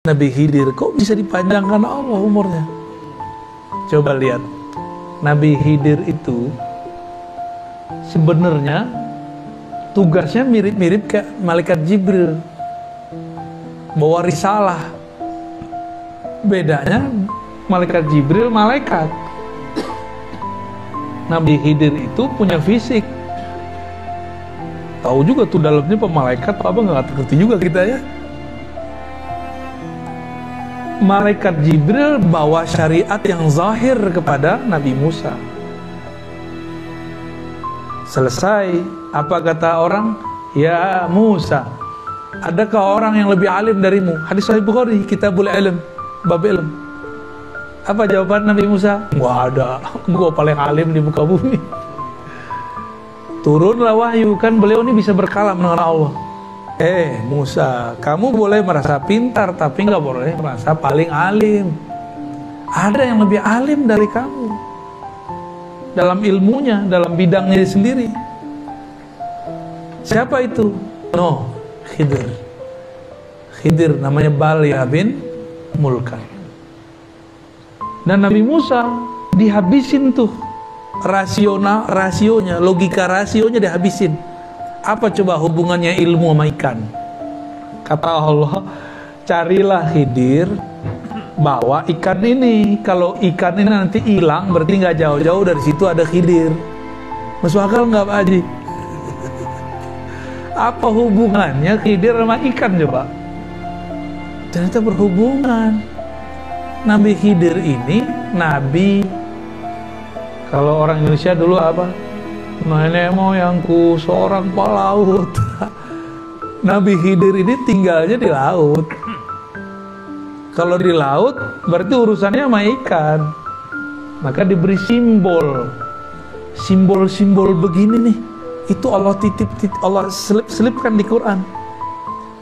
Nabi Khidir kok bisa dipanjangkan Allah umurnya? Coba lihat, Nabi Khidir itu sebenarnya tugasnya mirip-mirip kayak malaikat Jibril, bawa risalah. Bedanya malaikat Jibril malaikat, Nabi Khidir itu punya fisik. Tahu juga tuh dalamnya pemalaikat apa nggak ngerti juga kita ya. Malaikat Jibril bawa syariat yang zahir kepada Nabi Musa. Selesai, apa kata orang? Ya Musa, adakah orang yang lebih alim darimu? Hadis Sahih Bukhari, Kitabul Ilm, bab ilm. Apa jawaban Nabi Musa? Nggak ada, gua paling alim di muka bumi. Turunlah wahyu, kan beliau ini bisa berkalam dengan Allah. Musa, kamu boleh merasa pintar, tapi nggak boleh merasa paling alim. Ada yang lebih alim dari kamu dalam ilmunya, dalam bidangnya sendiri. Siapa itu? Khidir. Khidir namanya Balya bin Mulkan. Dan Nabi Musa dihabisin tuh rasionya, logika rasionya dihabisin. Apa coba hubungannya ilmu sama ikan? Kata Allah, carilah Khidir, bawa ikan ini. Kalau ikan ini nanti hilang, berarti nggak jauh-jauh dari situ ada Khidir. Masuk akal nggak Pak Haji? Apa hubungannya Khidir sama ikan coba? Ternyata berhubungan. Nabi Khidir ini nabi, kalau orang Indonesia dulu apa? Nenek moyangku seorang pelaut. Nabi Khidir ini tinggalnya di laut. Kalau di laut berarti urusannya sama ikan. Maka diberi simbol begini nih. Itu Allah Allah selipkan di Quran.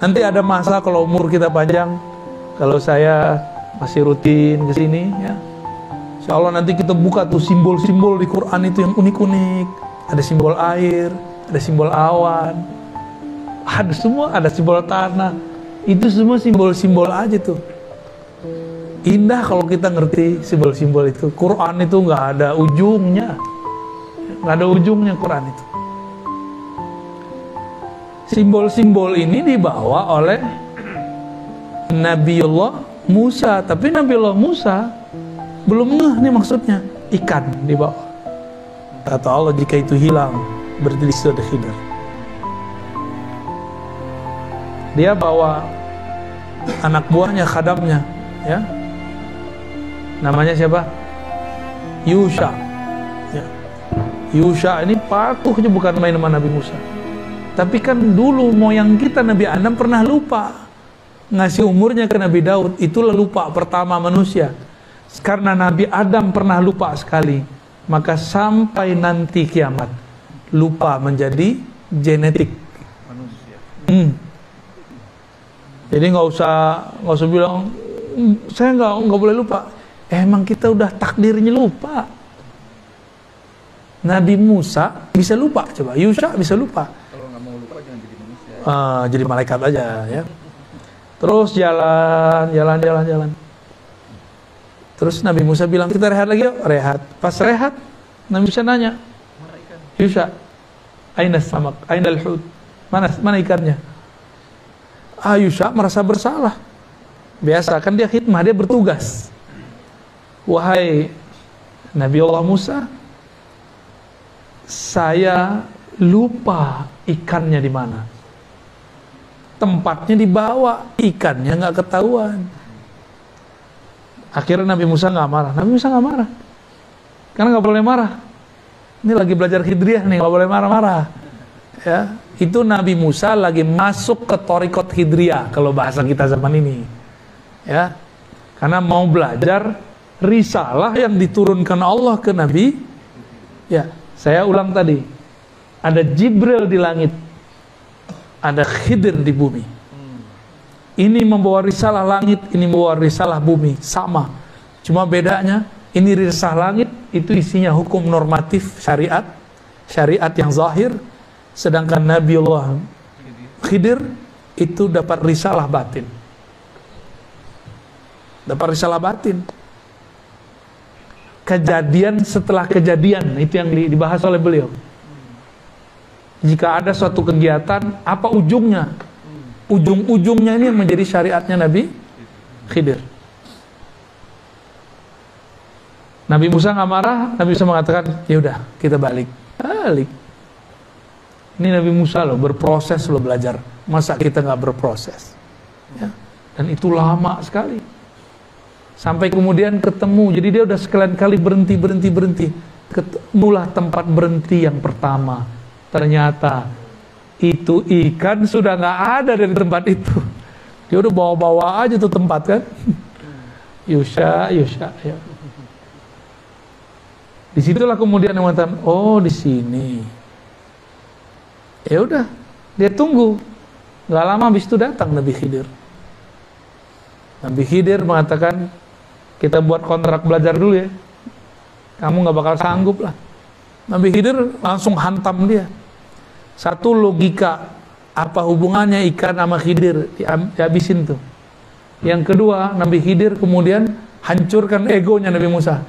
Nanti ada masa kalau umur kita panjang, kalau saya masih rutin ke sini ya, insya Allah nanti kita buka tuh simbol-simbol di Quran itu yang unik-unik. Ada simbol air, ada simbol awan, ada semua, ada simbol tanah. Itu semua simbol-simbol aja tuh. Indah kalau kita ngerti simbol-simbol itu. Quran itu nggak ada ujungnya, nggak ada ujungnya Quran itu. Simbol-simbol ini dibawa oleh Nabiullah Musa, tapi Nabiullah Musa belum ngeh nih maksudnya. Ikan dibawa. Kata Allah, jika itu hilang, berarti di situ ada Khidir. Dia bawa anak buahnya, khadamnya, ya. Namanya siapa? Yusha. Ya. Yusha ini patuhnya bukan main sama Nabi Musa. Tapi kan dulu moyang kita Nabi Adam pernah lupa ngasih umurnya ke Nabi Daud. Itulah lupa pertama manusia. Karena Nabi Adam pernah lupa sekali, maka sampai nanti kiamat lupa menjadi genetik manusia. Jadi nggak usah bilang saya nggak boleh lupa. Emang kita udah takdirnya lupa. Nabi Musa bisa lupa, coba Yusha bisa lupa. Kalau nggak mau lupa jangan jadi manusia. Jadi malaikat aja ya. Terus jalan. Terus Nabi Musa bilang, kita rehat lagi yuk. Rehat. Pas rehat, Nabi Musa nanya, Yusha, aina samak, aina al-hud? Mana ikannya? Yusha merasa bersalah. Biasa kan dia khidmah, dia bertugas. Wahai Nabi Allah Musa, saya lupa ikannya di mana. Tempatnya dibawa, ikannya nggak ketahuan. Akhirnya Nabi Musa nggak marah. Nabi Musa nggak marah, karena nggak boleh marah. Ini lagi belajar Hidriyah nih, nggak boleh marah-marah. Ya, itu Nabi Musa lagi masuk ke Thariqat Hidriyah kalau bahasa kita zaman ini. Ya, karena mau belajar risalah yang diturunkan Allah ke Nabi. Ya, saya ulang tadi, ada Jibril di langit, ada Khidir di bumi. Ini membawa risalah langit, ini membawa risalah bumi, sama. Cuma bedanya, ini risalah langit itu isinya hukum normatif syariat yang zahir, sedangkan Nabiullah Khidir itu dapat risalah batin. dapat risalah batin. Kejadian setelah kejadian, itu yang dibahas oleh beliau. Jika ada suatu kegiatan, apa ujungnya? Ujung-ujungnya ini yang menjadi syariatnya Nabi Khidir. Nabi Musa nggak marah, Nabi Musa mengatakan, ya udah kita balik. Ini Nabi Musa loh, berproses loh belajar. Masa kita nggak berproses? Ya. Dan itu lama sekali. Sampai kemudian ketemu, jadi dia udah sekalian kali berhenti. Ketemulah tempat berhenti yang pertama. Ternyata itu ikan sudah nggak ada dari tempat itu. Dia udah bawa-bawa aja tuh tempat kan. Yusha ya. Disitulah kemudian yang mengatakan, oh di sini. Ya udah, dia tunggu. Nggak lama habis itu datang Nabi Khidir. Nabi Khidir mengatakan, kita buat kontrak belajar dulu ya. Kamu nggak bakal sanggup lah. Nabi Khidir langsung hantam dia. Satu logika, apa hubungannya ikan sama Khidir, dihabisin tuh. Yang kedua, Nabi Khidir kemudian hancurkan egonya Nabi Musa.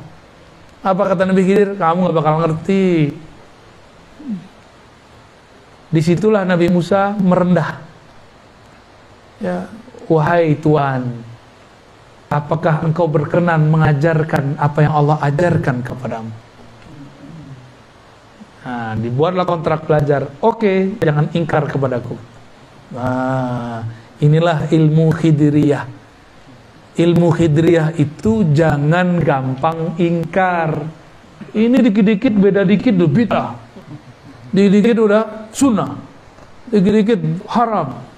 Apa kata Nabi Khidir? Kamu nggak bakal ngerti. Disitulah Nabi Musa merendah. Ya, wahai Tuhan, apakah engkau berkenan mengajarkan apa yang Allah ajarkan kepadamu? Nah, dibuatlah kontrak belajar. Oke, jangan ingkar kepadaku. Nah, inilah ilmu Khidiriyah. Ilmu Khidiriyah itu jangan gampang ingkar. Ini dikit-dikit beda dikit udah bid'ah. Dikit-dikit udah sunnah. Dikit-dikit haram.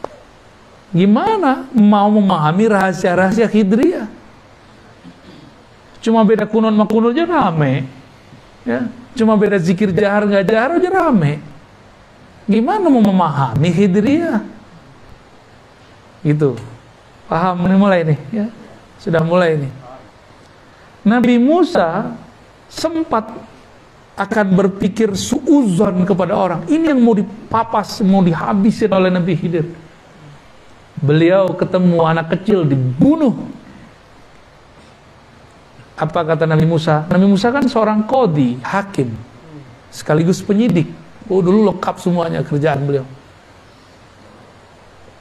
Gimana mau memahami rahasia-rahasia Khidiriyah? Cuma beda kunun sama kunun aja rame. Ya, cuma beda zikir jahar nggak jahar aja rame. Gimana mau memahami Khidiriyah? Gitu. Paham? Ini mulai nih ya. Sudah mulai nih. Nabi Musa sempat akan berpikir suuzon kepada orang. Ini yang mau dipapas, mau dihabisin oleh Nabi Khidir. Beliau ketemu anak kecil dibunuh. Apa kata Nabi Musa? Nabi Musa kan seorang qadhi, hakim, sekaligus penyidik. Oh, dulu lengkap semuanya kerjaan beliau.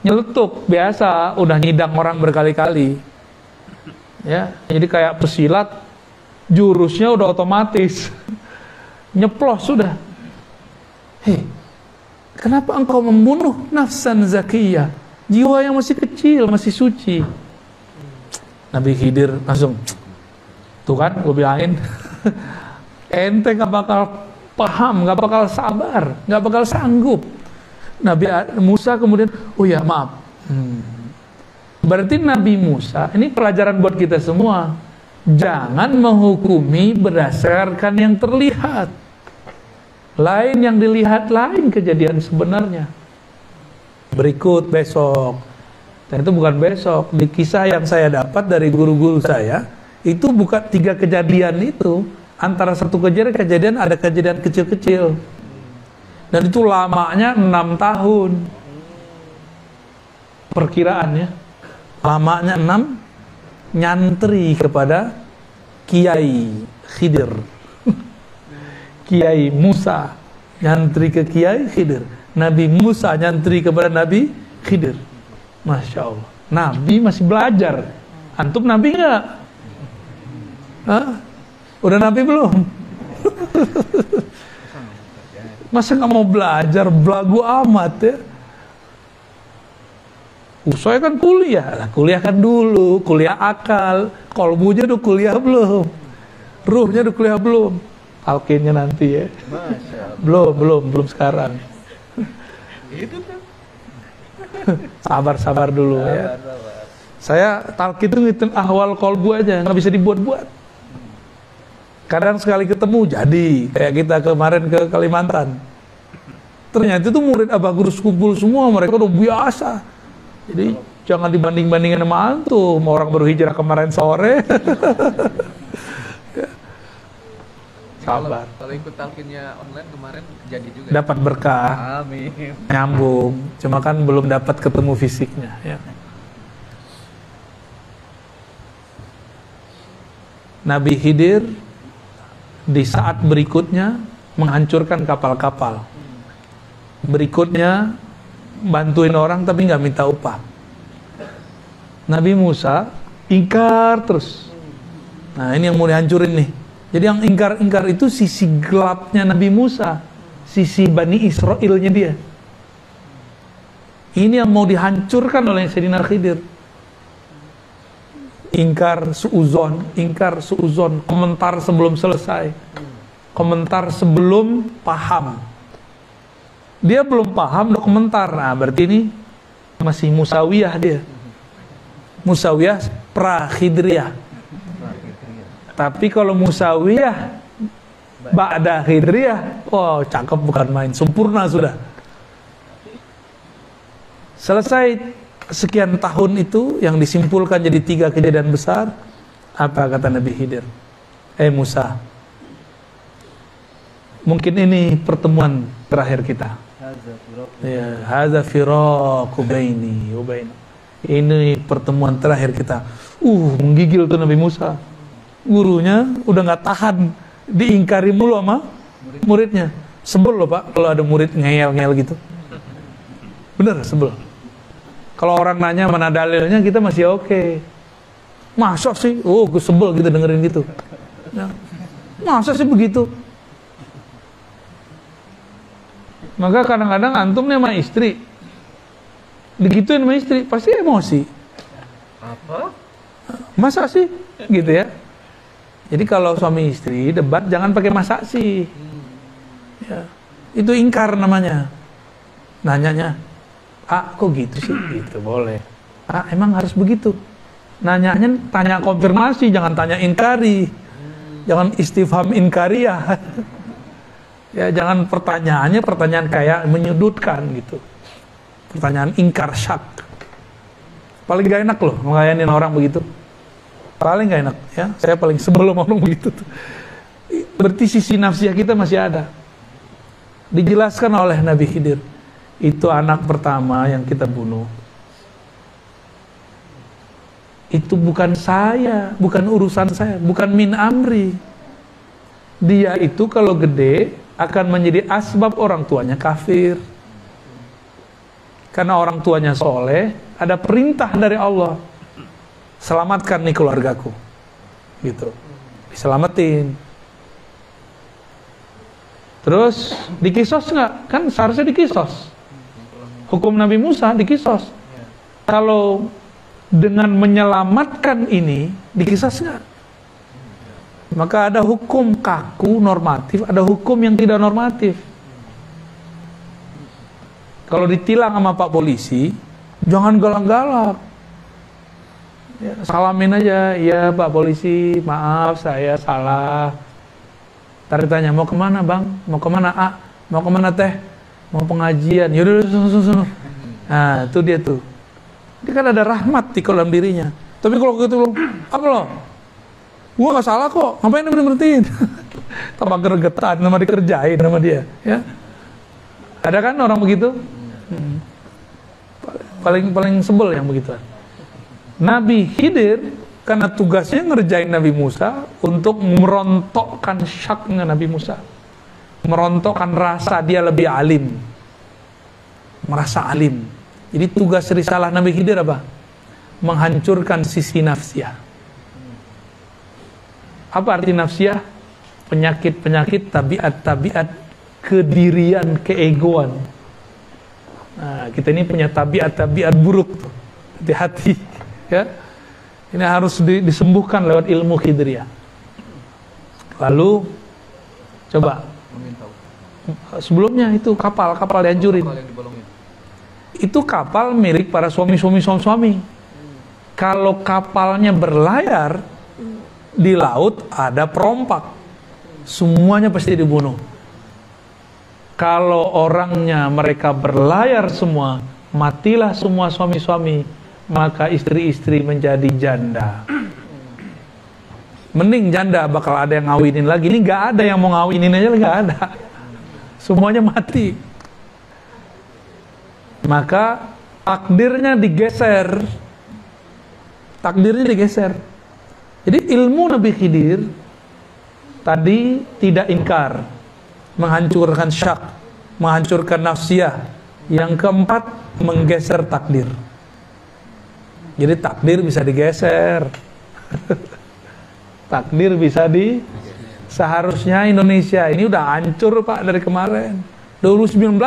Nyeletuk, biasa, udah nyidang orang berkali-kali. Ya, jadi kayak pesilat, jurusnya udah otomatis. Nyeplos sudah. Hei, kenapa engkau membunuh nafsan zakiyah? Jiwa yang masih kecil, masih suci. Nabi Khidir langsung, tuh kan, gue bilangin, ente gak bakal paham, gak bakal sabar, gak bakal sanggup. Nabi Musa kemudian, oh ya maaf. Berarti Nabi Musa, ini pelajaran buat kita semua. Jangan menghukumi berdasarkan yang terlihat. Lain yang dilihat, lain kejadian sebenarnya. Berikut besok. Dan itu bukan besok. Di kisah yang saya dapat dari guru-guru saya, itu bukan 3 kejadian itu. Antara satu kejadian ada kejadian kecil-kecil. Dan itu lamanya 6 tahun. Perkiraannya. Lamanya 6, nyantri kepada Kiai Khidir. Kiai Musa nyantri ke Kiai Khidir. Nabi Musa nyantri kepada Nabi Khidir. Masya Allah. Nabi masih belajar. Antum Nabi nggak? Hah? Udah Nabi belum? Masa nggak mau belajar? Belagu amat ya. Saya kan kuliah kan dulu, kuliah akal, kolbunya udah kuliah belum, ruhnya udah kuliah belum, talqinnya nanti ya, belum sekarang. Sabar dulu ya. Saya talqin itu ngitung ahwal kolbu aja, nggak bisa dibuat-buat. Kadang sekali ketemu jadi, kayak kita kemarin ke Kalimantan. Ternyata itu murid Abah Gurus kumpul semua, mereka udah biasa. Jadi jangan dibanding-bandingin sama antum, orang baru hijrah kemarin sore. Sabar. Kalau ikut talqinnya online kemarin jadi juga. Dapat berkah. Amin. Nyambung. Cuma kan belum dapat ketemu fisiknya ya. Nabi Khidir di saat berikutnya menghancurkan kapal-kapal. Berikutnya bantuin orang tapi nggak minta upah. Nabi Musa ingkar terus. Nah, ini yang mau dihancurin nih. Jadi yang ingkar-ingkar itu sisi gelapnya Nabi Musa, sisi Bani Israilnya dia. Ini yang mau dihancurkan oleh Sayyidina Khidir. Ingkar suuzon, komentar sebelum selesai, komentar sebelum paham. Dia belum paham, udah komentar. Nah, berarti ini masih Musawiyah dia. Musawiyah pra-Khidriyah. Tapi kalau Musawiyah ba'da Khidriyah, oh cakep bukan main, sempurna sudah. Selesai sekian tahun itu yang disimpulkan jadi 3 kejadian besar. Apa kata Nabi Khidir? Musa, mungkin ini pertemuan terakhir kita. Ya, hadza firaqu baini wa baina. Ini pertemuan terakhir kita. Menggigil tuh Nabi Musa. Gurunya udah nggak tahan, diingkari mulu sama muridnya. Sebel loh Pak kalau ada murid ngeyel-ngeyel gitu. Bener, sebel. Kalau orang nanya mana dalilnya, kita masih oke. Masa sih? Gue sebel gitu dengerin gitu. Ya. Masa sih begitu? Maka kadang-kadang antum nih sama istri, digituin sama istri, pasti emosi. Apa? Masa sih? Gitu ya. Jadi kalau suami istri debat jangan pakai masa sih. Ya. Itu ingkar namanya. Nanyanya, kok gitu sih? Gitu boleh. Emang harus begitu. Nanyanya tanya konfirmasi, jangan tanya ingkari. Jangan istifham inkariyah. Ya, jangan pertanyaannya pertanyaan kayak menyudutkan gitu. Pertanyaan ingkar syak. Paling gak enak loh ngelayanin orang begitu. Paling gak enak ya. Saya paling sebelum orang begitu tuh. Berarti sisi nafsiyah kita masih ada. Dijelaskan oleh Nabi Khidir, itu anak pertama yang kita bunuh. Itu bukan saya, bukan urusan saya, bukan min amri. Dia itu kalau gede akan menjadi asbab orang tuanya kafir. Karena orang tuanya soleh, ada perintah dari Allah, selamatkan nih keluargaku, gitu, diselamatin. Terus dikisos nggak? Kan seharusnya dikisos. Hukum Nabi Musa dikisos. Kalau dengan menyelamatkan ini dikisos nggak? Maka ada hukum kaku normatif, ada hukum yang tidak normatif. Kalau ditilang sama Pak Polisi, jangan galak-galak. Ya, salamin aja, ya Pak Polisi, maaf saya salah. Ntar ditanya, mau kemana Bang? Mau kemana Mau kemana Teh? Mau pengajian. Yaudah, susun. Nah, itu dia tuh. Dia kan ada rahmat di kolam dirinya. Tapi kalau gitu, apa lo? Gua gak salah kok, ngapain berhentiin? Tambah gregetan, nama dikerjain sama dia. Ya. Ada kan orang begitu? Paling sebel yang begitu. Nabi Khidir karena tugasnya ngerjain Nabi Musa untuk merontokkan syaknya Nabi Musa, merontokkan rasa dia lebih alim, merasa alim. Jadi tugas risalah Nabi Khidir apa? Menghancurkan sisi nafsiyah. Apa arti nafsiyah? Penyakit-penyakit, tabiat-tabiat kedirian, keegoan. Nah, kita ini punya tabiat-tabiat buruk tuh. Hati-hati ya. Ini harus disembuhkan lewat ilmu Khidriyah. Lalu coba sebelumnya itu kapal dihancurin. Itu kapal milik para suami. Kalau kapalnya berlayar di laut ada perompak, semuanya pasti dibunuh. Kalau orangnya mereka berlayar semua, matilah semua suami-suami, maka istri-istri menjadi janda. Mending janda bakal ada yang ngawinin lagi. Ini nggak ada yang mau ngawinin aja, nggak ada. Semuanya mati. Maka takdirnya digeser. Jadi ilmu Nabi Khidir tadi tidak ingkar, menghancurkan syak, menghancurkan nafsiyah. Yang keempat, menggeser takdir. Jadi takdir bisa digeser. Takdir bisa seharusnya Indonesia ini udah hancur Pak dari kemarin. 2019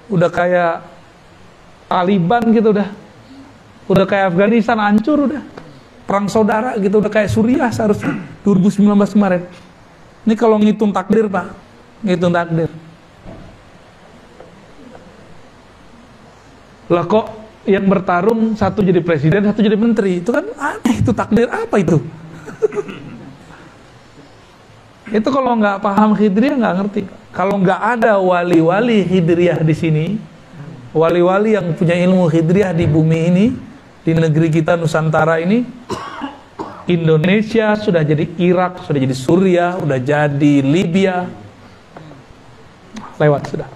udah kayak Taliban gitu udah kayak Afghanistan hancur udah. Perang saudara gitu udah kayak Suriah seharusnya 2019 kemarin. Ini kalau ngitung takdir Pak, ngitung takdir. Lah kok yang bertarung satu jadi presiden, satu jadi menteri, itu kan aneh, itu takdir apa itu? Itu kalau nggak paham Hidriyah nggak ngerti. Kalau nggak ada wali-wali Hidriyah di sini, wali-wali yang punya ilmu Hidriyah di bumi ini, di negeri kita Nusantara ini, Indonesia sudah jadi Irak, sudah jadi Suriah, sudah jadi Libya, lewat sudah.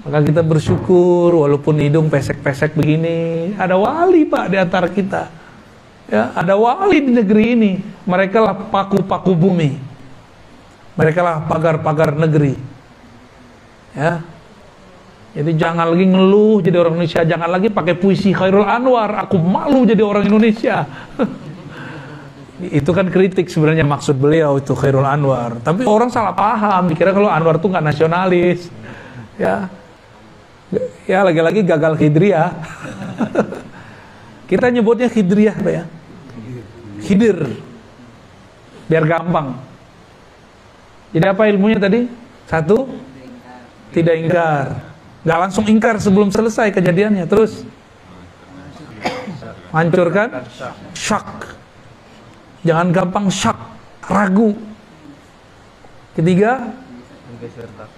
Maka kita bersyukur walaupun hidung pesek-pesek begini, ada wali Pak di antara kita. Ya, ada wali di negeri ini. Mereka lah paku-paku bumi. Mereka lah pagar-pagar negeri. Ya. Jadi jangan lagi ngeluh jadi orang Indonesia, jangan lagi pakai puisi Khairul Anwar, aku malu jadi orang Indonesia. Itu kan kritik sebenarnya maksud beliau itu Khairul Anwar. Tapi orang salah paham, dikira kalau Anwar itu nggak nasionalis. Ya lagi-lagi gagal Hidriyah. Kita nyebutnya Hidriyah Pak ya. Khidir. Biar gampang. Jadi apa ilmunya tadi? Satu, tidak ingkar. Gak langsung ingkar sebelum selesai kejadiannya. Terus hancurkan syak. Jangan gampang syak, ragu. Ketiga,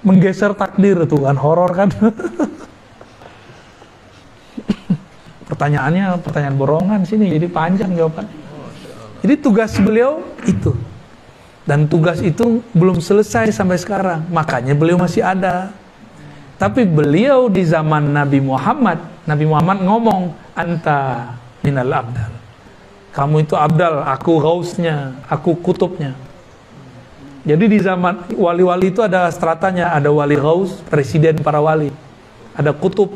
menggeser takdir. Tuh kan horor kan. Pertanyaannya pertanyaan borongan sini, jadi panjang jawaban. Jadi tugas beliau itu, dan tugas itu belum selesai sampai sekarang. Makanya beliau masih ada. Tapi beliau di zaman Nabi Muhammad ngomong, anta minal abdal. Kamu itu abdal, aku ghausnya, aku kutubnya. Jadi di zaman wali-wali itu ada stratanya, ada wali ghaus, presiden para wali. Ada kutub,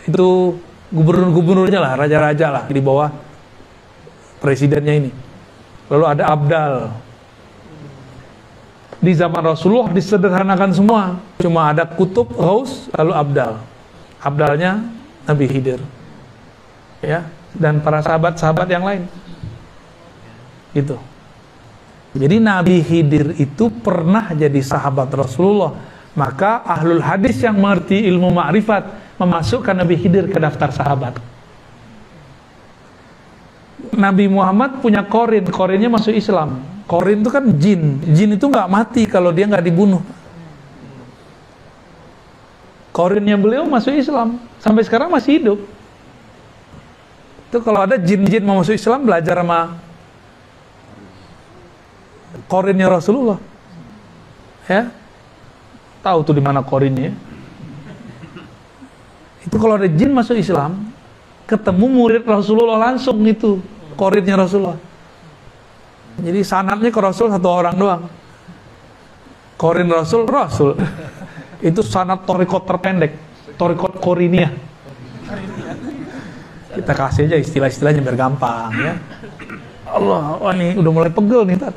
itu gubernur-gubernurnya lah, raja-raja lah di bawah presidennya ini. Lalu ada abdal. Di zaman Rasulullah disederhanakan semua, cuma ada kutub, ghaus, lalu abdal. Abdalnya Nabi Khidir, ya, dan para sahabat-sahabat yang lain. Gitu. Jadi Nabi Khidir itu pernah jadi sahabat Rasulullah. Maka ahlul hadis yang mengerti ilmu ma'rifat memasukkan Nabi Khidir ke daftar sahabat. Nabi Muhammad punya korin, korinnya masuk Islam. Korin itu kan jin. Jin itu nggak mati kalau dia nggak dibunuh. Korinnya beliau masuk Islam, sampai sekarang masih hidup. Itu kalau ada jin-jin mau masuk Islam, belajar sama korinnya Rasulullah. Ya, tahu tuh di mana korinnya. Itu kalau ada jin masuk Islam, ketemu murid Rasulullah langsung itu korinnya Rasulullah. Jadi sanadnya ke Rasul satu orang doang. Korin Rasul. Itu sanad torikot terpendek, torikot koriniyah. Kita kasih aja istilah-istilahnya biar gampang ya. Allah, wah ini udah mulai pegel nih Tat.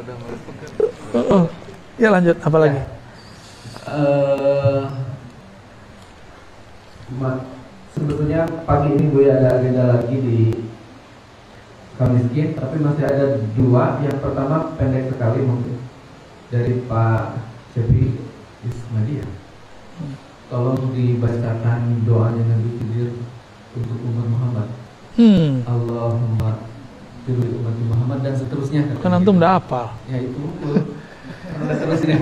Ya lanjut, apa lagi? Sebetulnya pagi ini gue ada agenda lagi di Kamiskin, tapi masih ada dua. Yang pertama pendek sekali mungkin dari Pak Cepi Ismail. Tolong dibacakan doanya Nabi Khidir untuk umat Muhammad. Allahumma pilih umat Muhammad dan seterusnya. Kan antum udah hafal. Ya itu. Seterusnya.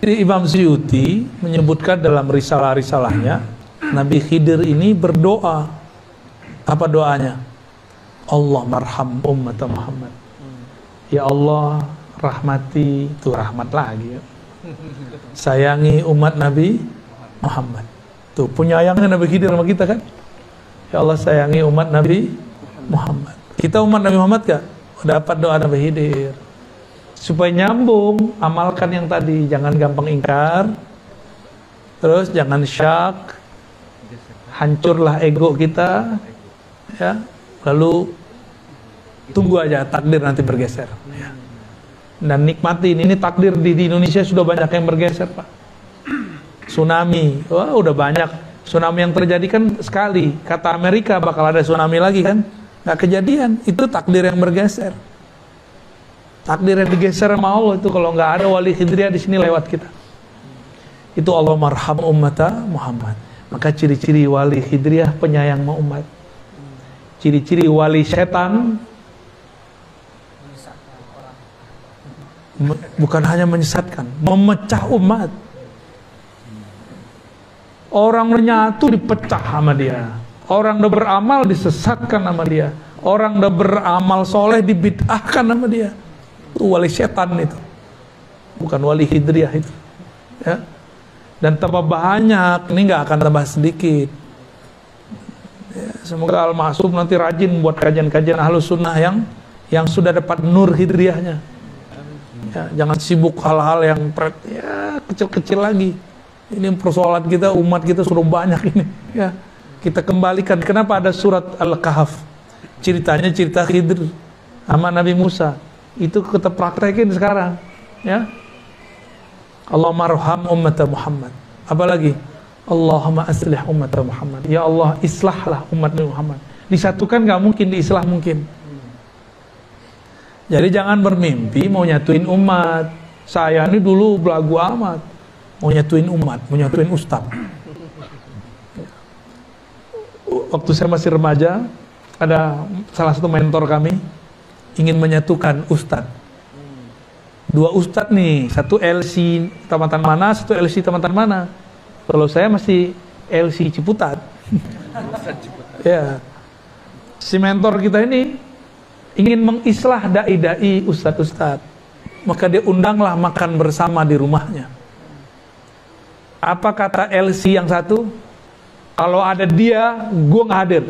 Jadi Imam Suyuti menyebutkan dalam risalah-risalahnya, Nabi Khidir ini berdoa. Apa doanya? Allah marham umat Muhammad. Ya Allah, rahmati, itu rahmat lagi ya. Sayangi umat Nabi Muhammad. Tuh, penyayangnya Nabi Khidir sama kita kan? Ya Allah sayangi umat Nabi Muhammad. Kita umat Nabi Muhammad gak? Dapat doa Nabi Khidir. Supaya nyambung, amalkan yang tadi. Jangan gampang ingkar. Terus jangan syak. Hancurlah ego kita. Ya. Lalu tunggu aja takdir nanti bergeser. Ya. Dan nikmatin, ini takdir di Indonesia sudah banyak yang bergeser, Pak. Tsunami, wah udah banyak. Tsunami yang terjadi kan sekali. Kata Amerika bakal ada tsunami lagi kan, nggak kejadian. Itu takdir yang bergeser. Takdir yang digeser sama Allah itu kalau nggak ada wali Khidriyah di sini lewat kita. Itu Allah marham ummata Muhammad. Maka ciri-ciri wali Khidriyah penyayang sama umat. Ciri-ciri wali setan bukan hanya menyesatkan, memecah umat. Orang menyatu dipecah sama dia. Orang udah beramal disesatkan sama dia. Orang udah beramal soleh dibid'ahkan sama dia. Itu wali setan itu. Bukan wali Khidriyah itu. Ya. Dan tambah banyak, ini nggak akan tambah sedikit. Ya, semoga Al-Ma'sum nanti rajin buat kajian-kajian Ahlus Sunnah yang sudah dapat nur Khidriyahnya. Ya, jangan sibuk hal-hal yang ya kecil-kecil lagi. Ini persoalan kita, umat kita sudah banyak ini. Ya, kita kembalikan. Kenapa ada surat Al-Kahf? Ceritanya cerita Khidir sama Nabi Musa. Itu kita praktekin sekarang. Ya, Allahumma arham ummata Muhammad. Apalagi Allahumma aslih ummata Muhammad. Ya Allah, islahlah umat Muhammad. Disatukan nggak mungkin, diislah mungkin. Jadi jangan bermimpi mau nyatuin umat. Saya ini dulu belagu amat, mau nyatuin umat, mau nyatuin ustaz. Waktu saya masih remaja, ada salah satu mentor kami ingin menyatukan ustaz. Dua ustaz nih, satu LC Tamatan mana, satu LC Tamatan mana. Kalau saya masih LC Ciputat. Ya, si mentor kita ini ingin mengislah dai-dai ustadz-ustadz, maka dia undanglah makan bersama di rumahnya. Apa kata LC yang satu? Kalau ada dia, gue nggak hadir.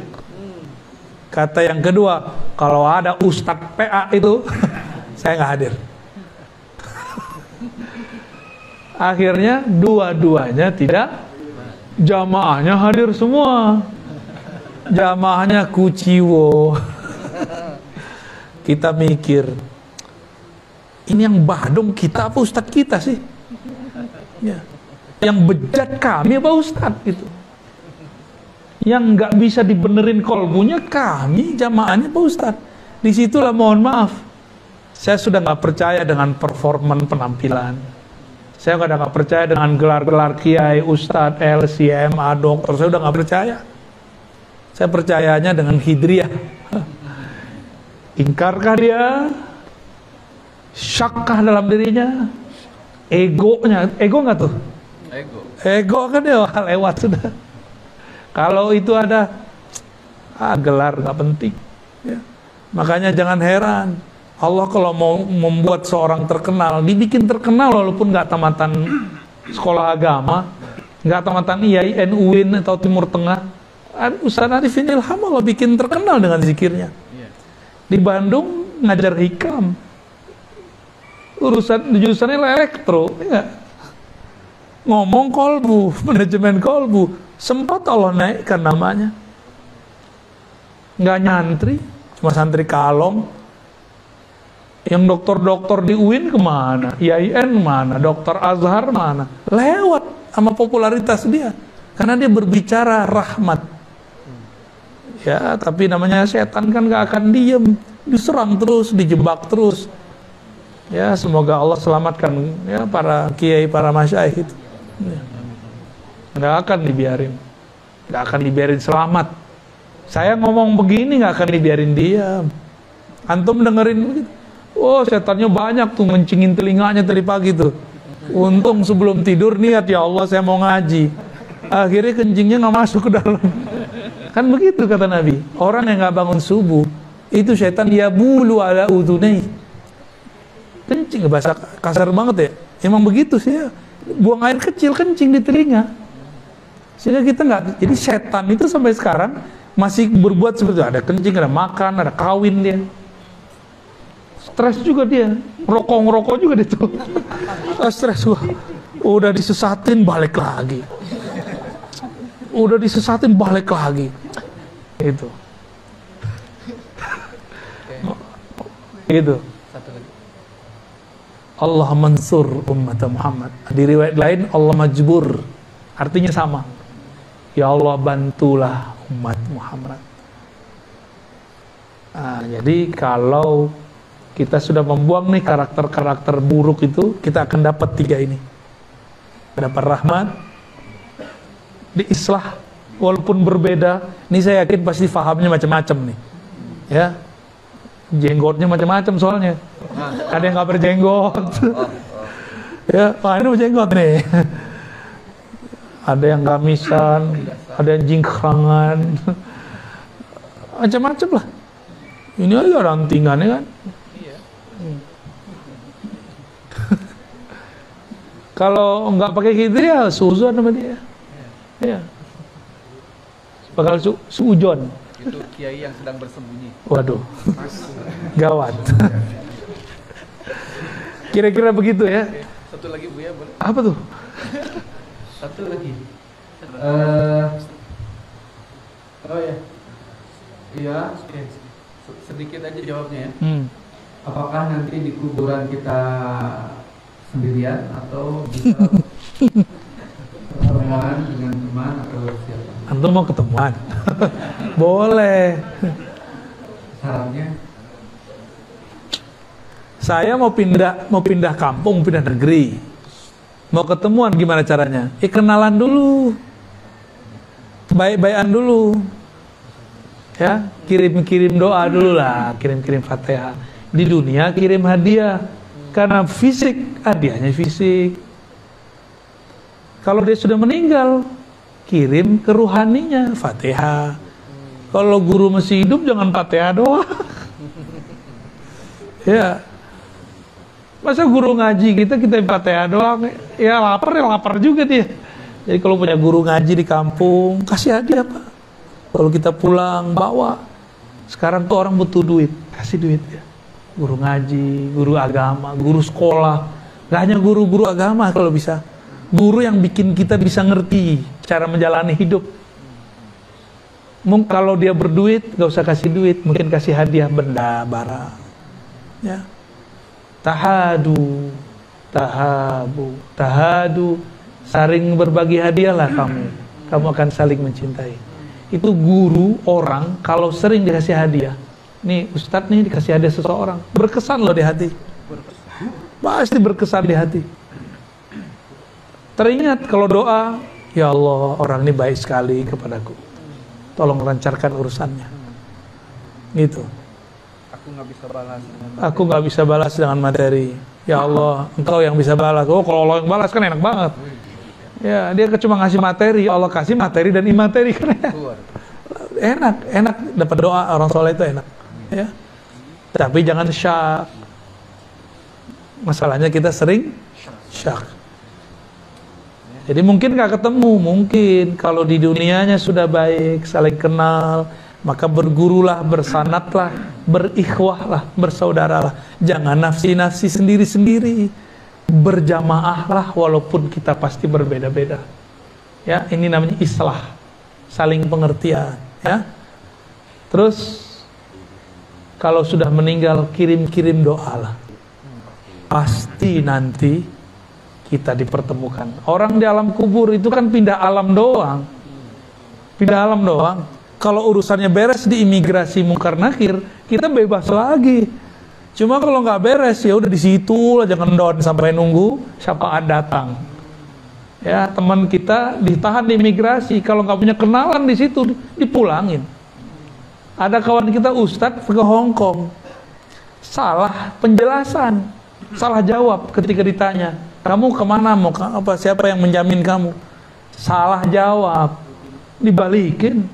Kata yang kedua, kalau ada ustadz PA itu, saya nggak hadir. Akhirnya dua-duanya tidak, jamaahnya hadir semua. Jamaahnya kuciwo. Kita mikir, ini yang badung kita apa ustadz kita sih? Ya. Yang bejat kami apa ustadz gitu? Yang nggak bisa dibenerin kolbunya kami, jamaahnya apa ustadz? Disitulah mohon maaf, saya sudah nggak percaya dengan performan penampilan. Saya nggak percaya dengan gelar-gelar kiai, ustadz, LCMA, dokter. Saya udah nggak percaya. Saya percayanya dengan Khidriyah. Ingkarkah dia? Syakkah dalam dirinya? Egonya, ego nggak tuh? Ego kan dia lewat sudah. Kalau itu ada, gelar nggak penting. Ya. Makanya jangan heran. Allah kalau mau membuat seorang terkenal, dibikin terkenal walaupun nggak tamatan sekolah agama, nggak tamatan IAIN, UIN atau Timur Tengah. Ustaz Arifin Ilham Allah bikin terkenal dengan zikirnya. Di Bandung ngajar hikam, jurusannya elektro, ya. Ngomong kolbu, manajemen kolbu, sempat Allah naikkan namanya. Nggak nyantri, cuma santri kalong. Yang dokter-dokter di UIN kemana? IAIN mana? Dokter Azhar mana? Lewat sama popularitas dia, karena dia berbicara rahmat. Ya, tapi namanya setan kan gak akan diem, diserang terus, dijebak terus. Ya, semoga Allah selamatkan ya para kiai, para masyayikh itu. Ya. Gak akan dibiarin, gak akan dibiarin selamat. Saya ngomong begini gak akan dibiarin diam. Antum dengerin begitu. Oh, setannya banyak tuh ngencingin telinganya tadi pagi tuh. Untung sebelum tidur niat, ya Allah saya mau ngaji. Akhirnya kencingnya gak masuk ke dalam. Kan begitu kata Nabi. Orang yang gak bangun subuh, itu setan dia bulu ala udhunai. Kencing, bahasa kasar banget ya. Emang begitu sih ya. Buang air kecil, kencing di telinga. Sehingga kita nggak. Jadi setan itu sampai sekarang masih berbuat seperti itu. Ada kencing, ada makan, ada kawin dia. Stres juga dia, ngerokok juga dia tuh. Stres gua. Udah disesatin balik lagi. Udah disesatin balik lagi. Itu. Gitu. Satu lagi. Allah mansur umat Muhammad. Di riwayat lain Allah majbur. Artinya sama. Ya Allah bantulah umat Muhammad. Jadi kalau kita sudah membuang nih karakter-karakter buruk itu, kita akan dapat 3 ini. Dapat rahmat, diislah, walaupun berbeda. Ini saya yakin pasti fahamnya macam-macam nih. Ya, jenggotnya macam-macam soalnya. Ada yang nggak berjenggot. Ya, ini berjenggot nih. Ada yang gamisan, ada yang jingkrangan, macam-macam lah. Ini aja rantingannya kan. Kalau nggak pakai gitu ya suzon sama dia. Ya. Bakal suujon. Itu kiai yang sedang bersembunyi. Waduh. Gawat. Kira-kira begitu ya. Satu lagi Buya boleh? Apa tuh? Satu lagi. Oh ya. Iya, oke. Sedikit aja jawabnya ya. Apakah nanti di kuburan kita sendirian atau bisa ketemuan dengan teman atau siapa? Antum mau ketemuan? Boleh. Sarannya? Saya mau pindah kampung, pindah negeri. Mau ketemuan gimana caranya? Kenalan dulu. Baik-baikan dulu. Ya, kirim-kirim doa dulu lah, kirim-kirim Fatihah. Di dunia kirim hadiah. Karena fisik, hadiahnya fisik. Kalau dia sudah meninggal, kirim ke ruhaninya, Fatihah. Kalau guru masih hidup, jangan Fatihah doang. Ya. Masa guru ngaji kita Fatihah doang? Ya lapar juga dia. Jadi kalau punya guru ngaji di kampung, kasih hadiah Pak. Kalau kita pulang, bawa. Sekarang tuh orang butuh duit, kasih duit ya. Guru ngaji, guru agama, guru sekolah. Gak hanya guru-guru agama kalau bisa. Guru yang bikin kita bisa ngerti cara menjalani hidup. Mungkin kalau dia berduit, gak usah kasih duit. Mungkin kasih hadiah benda, barang. Ya. Tahadu, saling berbagi hadiahlah kamu akan saling mencintai. Itu guru orang kalau sering dikasih hadiah. Nih Ustadz nih dikasih hadiah seseorang, berkesan loh di hati, pasti berkesan di hati. Teringat kalau doa, ya Allah orang ini baik sekali kepadaku, tolong lancarkan urusannya. Gitu. Aku nggak bisa balas dengan materi. Ya Allah, Engkau yang bisa balas. Oh, kalau Allah yang balas kan enak banget. Ya, dia cuma ngasih materi, Allah kasih materi dan imateri kan ya. Enak dapat doa orang soleh itu enak. Ya. Tapi jangan syak. Masalahnya kita sering syak. Jadi mungkin nggak ketemu, mungkin kalau di dunianya sudah baik, saling kenal. Maka bergurulah, bersanatlah, berikhwahlah, bersaudaralah. Jangan nafsi-nafsi sendiri-sendiri. Berjamaahlah walaupun kita pasti berbeda-beda. Ya, ini namanya islah, saling pengertian. Ya. Terus kalau sudah meninggal kirim-kirim doalah. Pasti nanti kita dipertemukan. Orang di alam kubur itu kan pindah alam doang. Pindah alam doang. Kalau urusannya beres di imigrasi Munkar Nakir, kita bebas lagi. Cuma kalau nggak beres ya udah di situ lah, jangan down sampai nunggu syafaat datang. Ya, teman kita ditahan di imigrasi, kalau nggak punya kenalan di situ dipulangin. Ada kawan kita Ustadz ke Hong Kong, salah penjelasan, salah jawab ketika ditanya, kamu kemana, mau apa, siapa yang menjamin kamu? Salah jawab, dibalikin.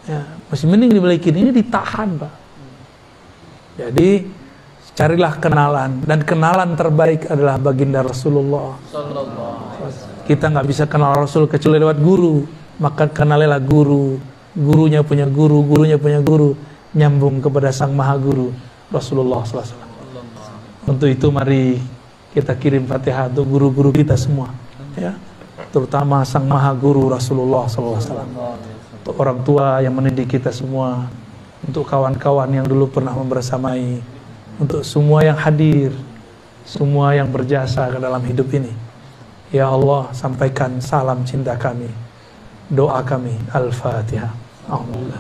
Ya, masih mending dibalikin, ini ditahan Pak. Jadi carilah kenalan, dan kenalan terbaik adalah baginda Rasulullah. Kita nggak bisa kenal Rasul kecuali lewat guru, maka kenalilah guru gurunya punya guru, gurunya punya guru, nyambung kepada Sang Maha Guru Rasulullah SAW. Untuk itu mari kita kirim Fatihah untuk guru-guru kita semua, ya, terutama Sang Maha Guru Rasulullah SAW, untuk orang tua yang mendidik kita semua, untuk kawan-kawan yang dulu pernah membersamai, untuk semua yang hadir, semua yang berjasa ke dalam hidup ini. Ya Allah, sampaikan salam cinta kami, doa kami. Al-Fatihah. Alhamdulillah.